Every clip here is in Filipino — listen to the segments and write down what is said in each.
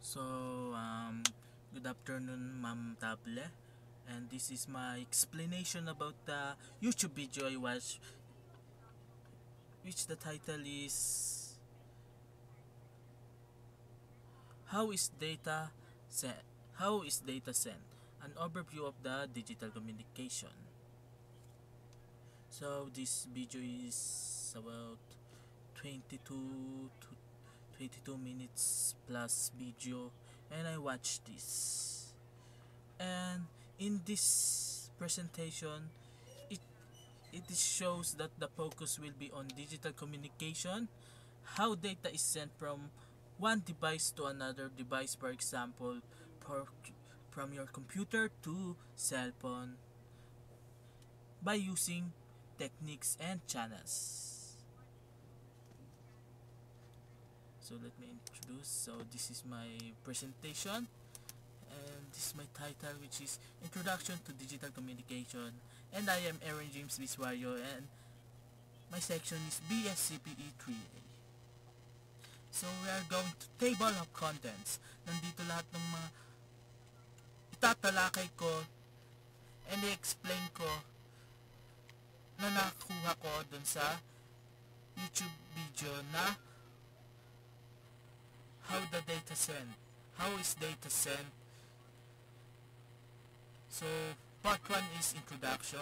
So, good afternoon, Ma'am Table. And this is my explanation about the YouTube video I watched, which the title is How is Data Sent? How is Data Sent? An overview of the digital communication. So, this video is about 22 to 22 minutes plus video, and I watched this. And in this presentation, it it shows that the focus will be on digital communication, how data is sent from one device to another device, for example, for, from your computer to cell phone, by using techniques and channels. So let me introduce. So this is my presentation, and this is my title, which is Introduction to Digital Communication, and I am Aaron James Biswario, and my section is BSCPE 3A. So we are going to table of contents. Nandito lahat ng mga itatalakay ko and i-explain ko na nakuha ko dun sa YouTube video na how the data sent. How is data sent? So part 1 is introduction,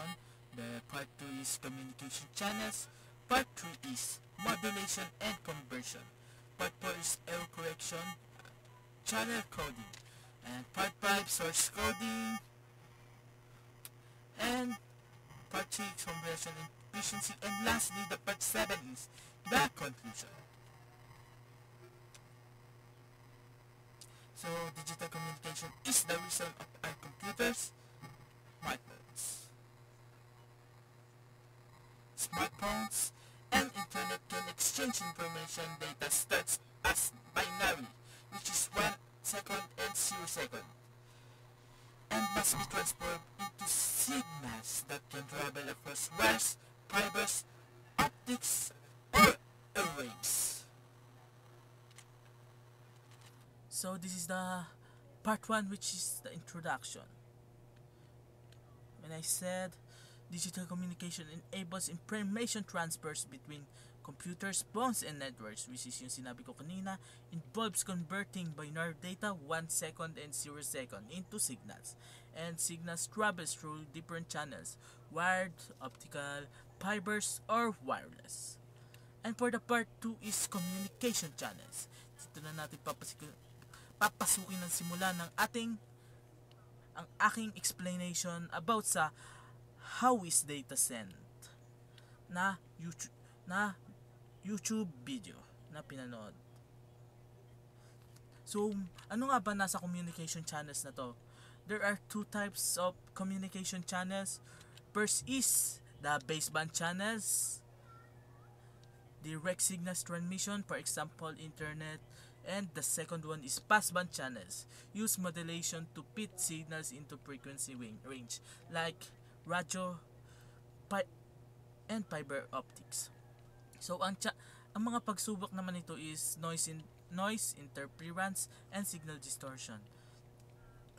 the part 2 is communication channels, part 3 is modulation and conversion, part 4 is error correction, channel coding, and part 5 source coding, and part 6 conversion and efficiency, and lastly the part 7 is the conclusion. So digital communication is the result of our computers, smartphones, and internet can exchange information. Data starts as binary, which is 1 second and 0 second, and must be transformed into signals that can travel across wires, fibers, optics, or airwaves. So this is the part 1, which is the introduction. When I said digital communication enables information transfers between computers, phones, and networks, which is yung sinabi ko kanina, involves converting binary data 1 second and 0 second into signals. And signals travels through different channels, wired, optical, fibers, or wireless. And for the part 2 is communication channels. Dito na natin papasukin ng simula ng ang aking explanation about sa how is data sent na YouTube video na pinanood. So, ano nga ba nasa communication channels na to? There are two types of communication channels. First is the baseband channels, direct signals transmission, for example, internet. And the second one is passband channels, use modulation to fit signals into frequency range, like radio and fiber optics. So ang mga pagsubok naman nito is noise interference and signal distortion.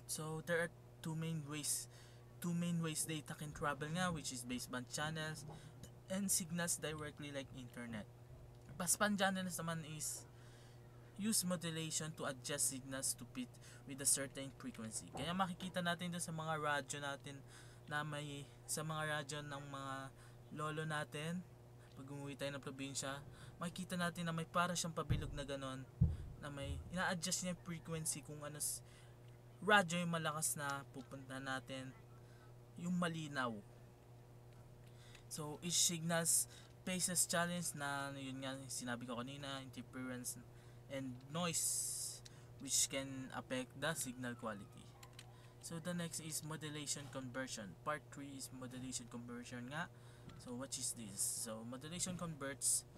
So there are two main ways data can travel nga, which is baseband channels and signals directly like internet. Passband channels naman is use modulation to adjust signals to fit with a certain frequency. Kaya makikita natin doon sa mga radyo natin na may sa mga radyo ng mga lolo natin, pag umuwi tayo ng probinsya, makikita natin na may para siyang pabilog na ganon, na may ina-adjust niya yung frequency kung ano radyo yung malakas na pupunta natin, yung malinaw. So each signals faces challenge na yun nga sinabi ko kanina, interference and noise, which can affect the signal quality. So the next is modulation conversion. Part 3 is modulation conversion nga. So what is this? So modulation converts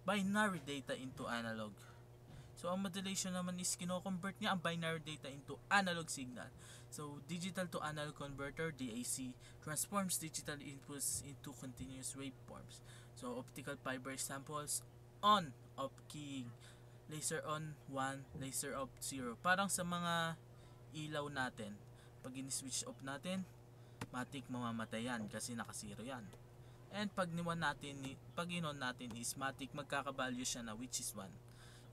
binary data into analog. So ang modulation naman is kino-convert niya ang binary data into analog signal. So digital to analog converter, DAC, transforms digital inputs into continuous waveforms. So optical fiber samples on off keying, laser on 1, laser off 0. Parang sa mga ilaw natin, pag in-switch off natin, matik mamamatay yan kasi naka-0 yan. And pag niwan natin, pag in-on natin is matik magkaka-value siya na which is 1.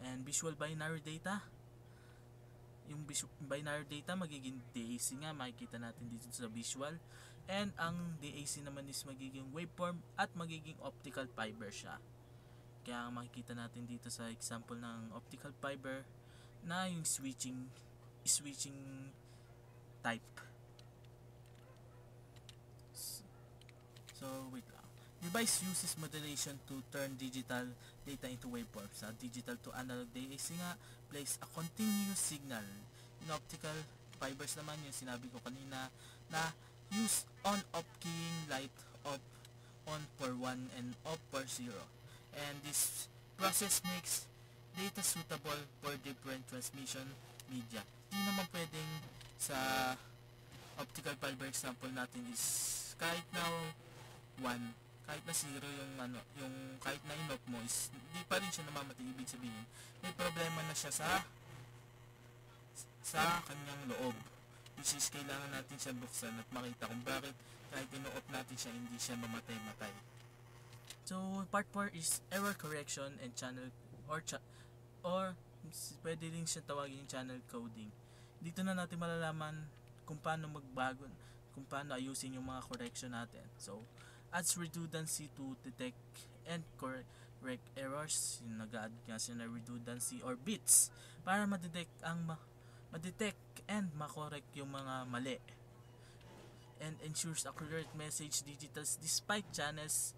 And visual binary data, yung binary data magiging DAC nga, makikita natin dito sa visual. And ang DAC naman is magiging waveform at magiging optical fiber siya. Kaya makikita natin dito sa example ng optical fiber na yung switching type. So wait lang. Device uses modulation to turn digital data into waveforms. Sa digital to analog DAC nga plays a continuous signal. In optical fibers naman yung sinabi ko kanina na use on-off keying, light off, on for 1 and off for 0. And this process makes data suitable for different transmission media. Hindi naman pwedeng sa optical fiber example natin is kahit na 1, kahit na 0 yung kahit na in-off mo is hindi pa rin siya namamatay. Ibig sabihin may problema na siya sa kanyang loob, which is kailangan natin siya buksan at makita kung bakit kahit in-off natin siya hindi siya mamatay-matay. So part 4 is error correction and channel or pwede rin siya tawagin channel coding. Dito na natin malalaman kung paano magbago, kung paano ayusin yung mga correction natin. So adds redundancy to detect and correct errors. Yung nag-add nga siya na redundancy or bits para ma-detect and makorek yung mga mali. And ensures accurate message digitals despite channels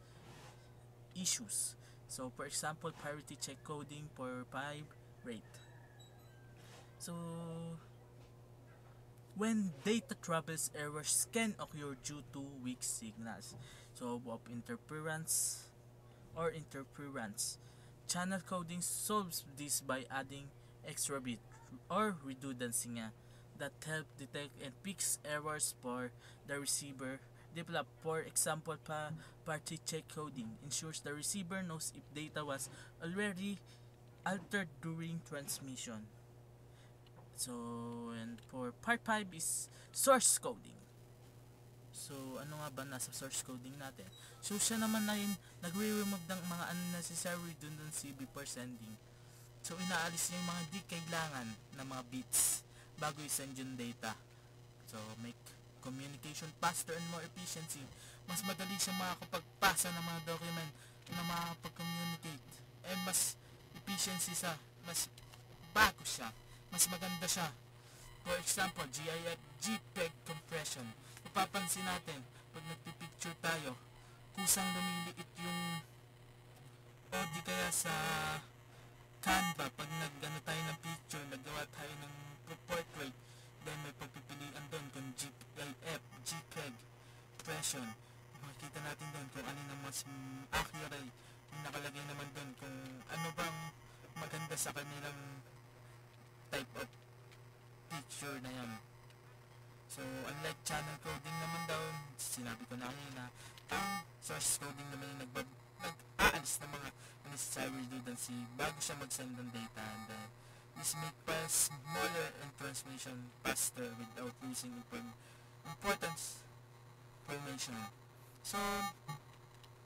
issues. So for example, parity check coding for 5 rate. So when data travels, errors can occur due to weak signals. So of interference. Channel coding solves this by adding extra bit or redundancy nga that help detect and fix errors for the receiver. Develop, for example, parity check coding ensures the receiver knows if data was already altered during transmission. So, and for part 5 is source coding. So, ano nga ba nasa source coding natin? So, siya naman na yun, nagre-remove ng mga unnecessary redundancy before sending. So, inaalis niya yung mga di kailangan na mga bits bago i-send yung data. So, make communication faster and more efficiency. Mas madali siya makakapagpasa ng mga document na makakapag-communicate. And mas efficiency siya, mas bago siya, mas maganda siya. For example, GIF, JPEG compression. Mapapansin natin, pag nagpipicture tayo, kusang lumiliit yung o di kaya sa Canva, pag nag-ano tayo ng picture, nagawa tayo ng portrait, then may pagpipilian doon kung GIF, JPEG compression. Makikita natin doon kung ano na mas accurate. Nakalagay naman doon kung ano bang maganda sa kanilang type of picture na yan. So, unlike channel coding naman daw, sinabi ko na kanina, ang source coding naman yung nag-aalis ng mga unnecessary redundancy bago siya mag-send ng data. And this make files smaller and transmission faster without losing important information. So,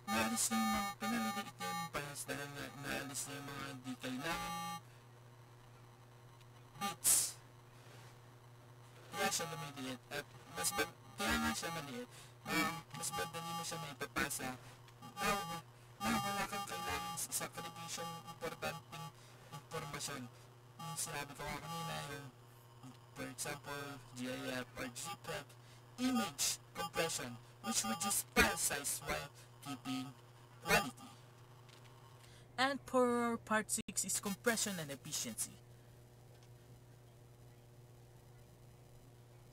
naalis na yung mga pinaliliit na yung files dahil naalis na yung mga di kailangan bits. Kaya siya lumiliit at kaya nga siya maliit, mas madali mo siya may papasa na wala kang kailangan sa television importanteng informasyon. Yung sinabi ko kanina, yung for example, GIF or JPEG image compression, which reduces file size while keeping quality. And for part 6 is compression and efficiency.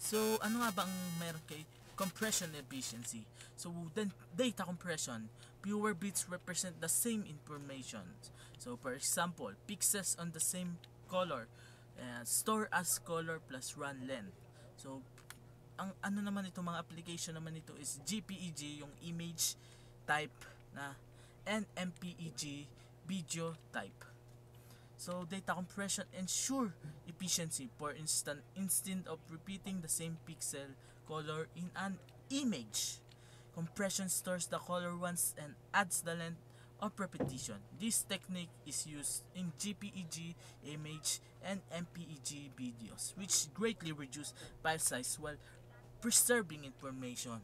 So, ano nga ba ang meron kay compression efficiency? So, then data compression, fewer bits represent the same information. So, for example, pixels on the same color, store as color plus run length. So, ang ano naman ito, mga application naman ito is JPEG, yung image type na, and MPEG, video type. So data compression ensure efficiency. For instance, instead of repeating the same pixel color in an image, compression stores the color once and adds the length of repetition. This technique is used in JPEG image and MPEG videos, which greatly reduce file size while preserving information.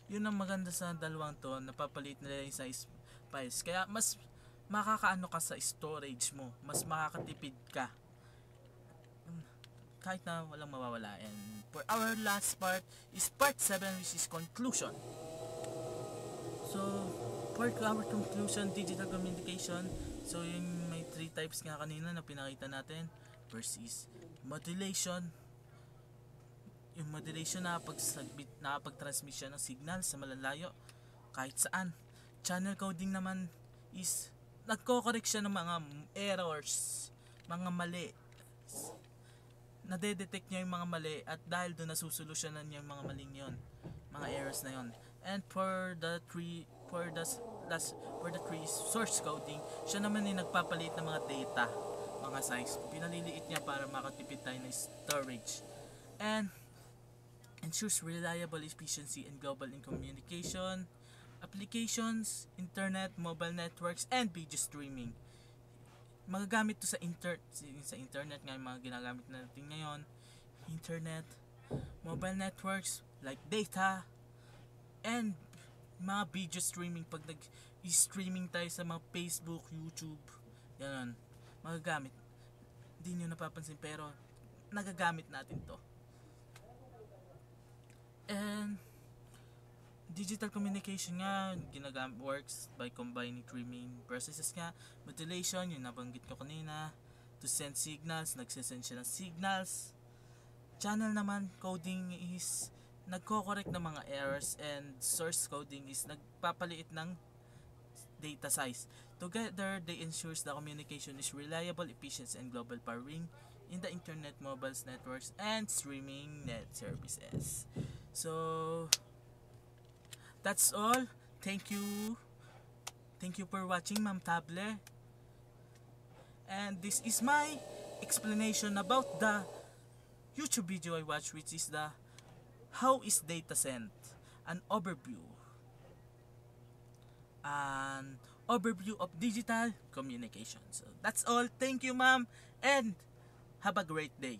Yun ang maganda sa dalawang to, napapalit nila yung size files. Kaya mas makakaano ka sa storage mo, mas makakatipid ka. Kahit na walang mawawala. And for our last part is part 7, which is conclusion. So, for our conclusion, digital communication. So, yung may 3 types nga kanina na pinakita natin. First is modulation. Yung modulation na pag-transmission ng signal sa malalayo kahit saan. Channel coding naman is nagko-correct siya ng mga errors, mga mali. Nade-detect niya yung mga mali at dahil doon nasusolusyonan niya yung mga maling yon, mga errors na yon. And for the three source coding, siya naman yung nagpapalit ng mga data, mga size. Pinaliliit niya para makatipid tayo ng storage. And ensures reliable efficiency and global in communication, applications, internet, mobile networks, and video streaming. Magagamit to sa internet nga yung mga ginagamit natin ngayon. Internet, mobile networks like data, and mga video streaming. Pag nag-streaming tayo sa mga Facebook, YouTube, yan, magagamit. Hindi nyo napapansin pero nagagamit natin to. And digital communication nga works by combining three main processes nga. Modulation, yung nabanggit ko kanina, to send signals, nagsisend siya ng signals. Channel naman coding is nagko-correct ng mga errors, and source coding is nagpapaliit ng data size. Together, they ensures the communication is reliable, efficient, and global powering in the internet, mobiles, networks, and streaming net services. So that's all. Thank you for watching, Ma'am Table. And this is my explanation about the YouTube video I watched, which is the how is data sent, an overview of digital communication. So that's all. Thank you, ma'am, and have a great day.